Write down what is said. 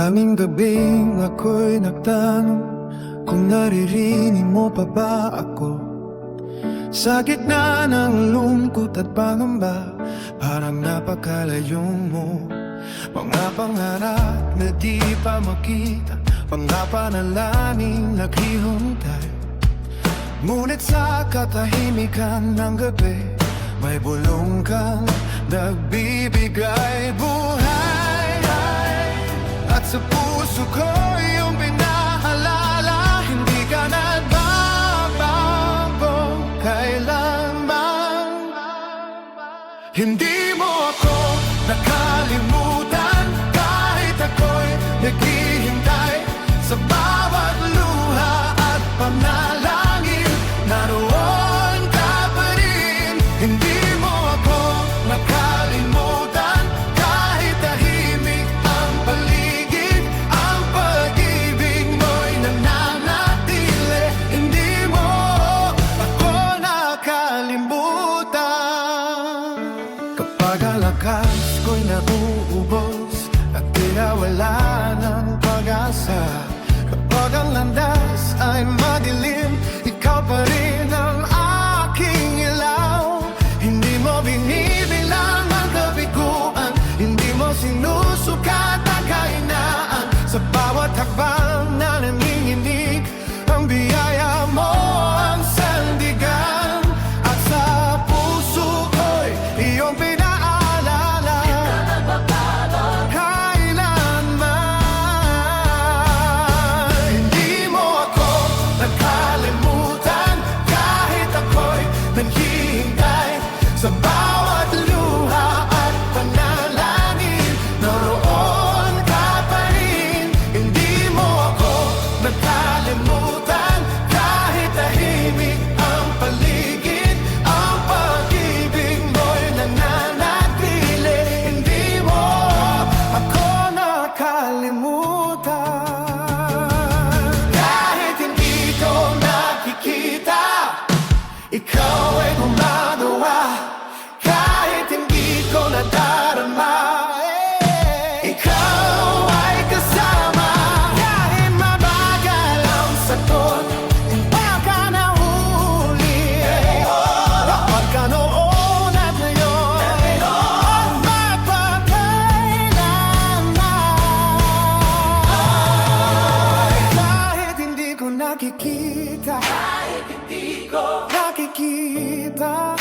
Maraming gabing ako'y nagtanong kung naririnig mo pa ba ako. Sa gitna ng lungkot at pangamba, parang napakalayong mo. Mga pangarap na di pa makita, mga panalangin naghihuntay. Ngunit sa katahimikan ng gabi, may bulong kang nagbibigay buhay. At sa puso ko yung pinahalala, hindi ka nagbabago kailanman. Hindi mo ako nakalimutan, kahit ako'y naghihintay. Sa bawat luha at panalangin, naroon ka pa rin. Hindi mo ako nakalimutan, kahit tahimik ang paligid, ang pag-ibig mo'y nananatili. Hindi mo ako nakalimutan. Kapag ang lakas ko'y nauubos at tila wala ng pag-asa, kapag ang landas ay madilim, ikaw pa rin ang aking ilaw. Hindi mo binibilang ang kabiguan, hindi mo sinusukat ang kahinaan. Sa bawat hakbang na nanginginig, ang biyaya mo ang sandigan. At sa puso ko'y iyong pinaalala, kailanman. Hindi mo ako nakalimutan, kahit ako'y naghihintay. Sa bawat luha at panalangin, naroon ka pa rin. Hindi mo ako nakalimutan, kahit tahimik ang paligid, ang pag-ibig mo'y nananatili. Hindi mo ako nakalimutan. Kahit hindi ko nakikita, ikaw ay gumagawa. Kahit hindi ko nadarama, ikaw ay kasama. Kahit mabagal ang sagot, hindi ka nahuli. Kapag ka noon at ngayon, ang magpakailanman. Kahit hindi ko nakikita, kahit hindi ko nakikita,